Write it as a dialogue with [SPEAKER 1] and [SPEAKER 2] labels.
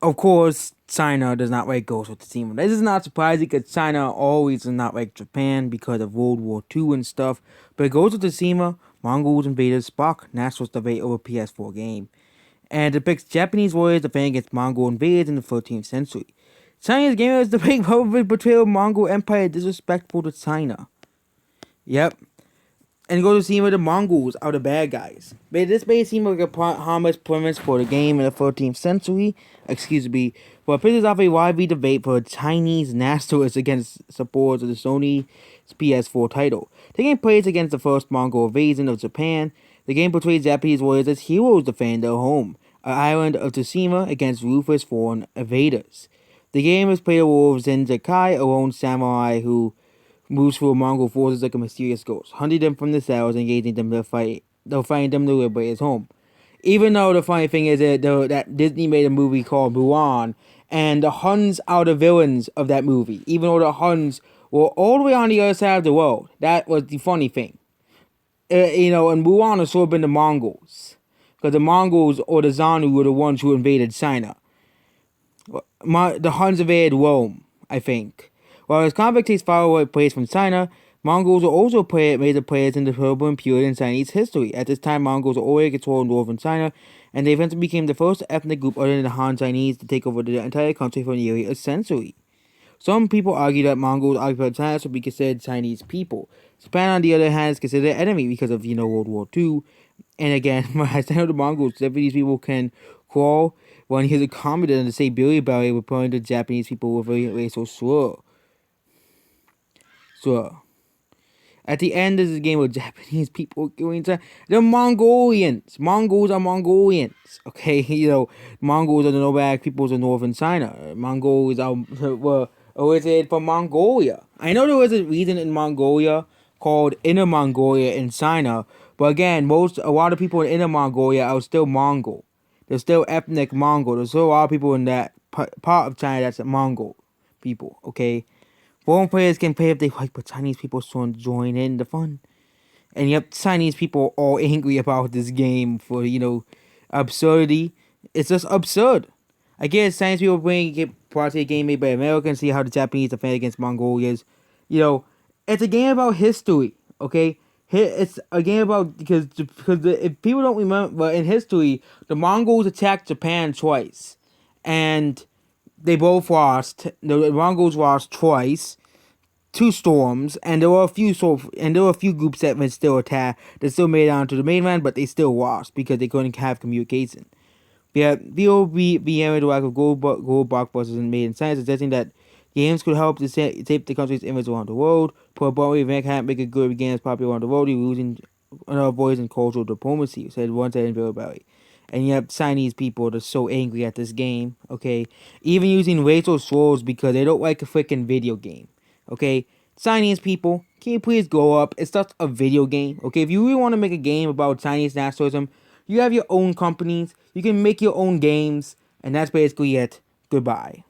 [SPEAKER 1] Of course, China does not like Ghost of Tsushima. This is not surprising because China always does not like Japan because of World War II and stuff. But Ghost of Tsushima, Mongols invaders spark nationalist debate over PS4 game, and depicts Japanese warriors defending against Mongol invaders in the 13th century. Chinese gamers debate public betrayal of Mongol Empire disrespectful to China. Yep, and go to see where the Mongols are the bad guys. But this may seem like a harmless premise for the game in the 13th century, excuse me, but it pisses off a lively debate for Chinese nationalists against supporters of the Sony PS4 title. Taking place against the first Mongol invasion of Japan, the game portrays Japanese warriors as heroes defending their home, an island of Tsushima, against ruthless foreign invaders. The game is played the role of Zenjakai, a lone samurai who moves through Mongol forces like a mysterious ghost, hunting them from the saddles and engaging them to fight, though fighting them to liberate his home. Even though the funny thing is that Disney made a movie called Mulan, and the Huns are the villains of that movie, even though the Huns were all the way on the other side of the world. That was the funny thing. And Mulan has sort of been the Mongols. Because the Mongols or the Zanu were the ones who invaded China. The Huns invaded Rome, I think. While his conflict takes far away place from China, Mongols are also major players in the turbulent period in Chinese history. At this time, Mongols are already controlling northern China, and they eventually became the first ethnic group other than the Han Chinese to take over the entire country for nearly a century. Some people argue that Mongols occupied China should be considered Chinese people. Japan, on the other hand, is considered an enemy because of, World War II. And again, when I say the Mongols, Japanese people can crawl. When here's a comment to say Billy Belly referring to Japanese people with a racial slur. So, at the end of this game with Japanese people going to the Mongolians. Mongols are Mongolians. Okay, Mongols are the nomadic peoples of northern China. Mongols were originated from Mongolia. I know there was a region in Mongolia called Inner Mongolia in China, but again, a lot of people in Inner Mongolia are still Mongol. They're still ethnic Mongol. There's still a lot of people in that part of China that's Mongol people. Okay. Foreign players can play if they like, but Chinese people still join in the fun. And yep, Chinese people are all angry about this game for, absurdity. It's just absurd. I guess Chinese people get parts of a game made by Americans, see how the Japanese defend against Mongolians. It's a game about history, okay? It's a game about, if people don't remember, in history, the Mongols attacked Japan twice. And they both lost. The Mongols lost twice, 2 storms, and there were a few groups that were still attacked that still made it onto the mainland, but they still lost because they couldn't have communication. Yeah, VOB the lack of gold blockbusters and made in science, suggesting that games could help to shape the country's image around the world. Poor Bowie Van can't make a good game as popular around the world. You're losing another voice in cultural diplomacy, said one said in Bill Valley. And yet, Chinese people are so angry at this game, okay? Even using racial slurs because they don't like a freaking video game, okay? Chinese people, can you please grow up? It's just a video game, okay? If you really want to make a game about Chinese nationalism, you have your own companies, you can make your own games, and that's basically it. Goodbye.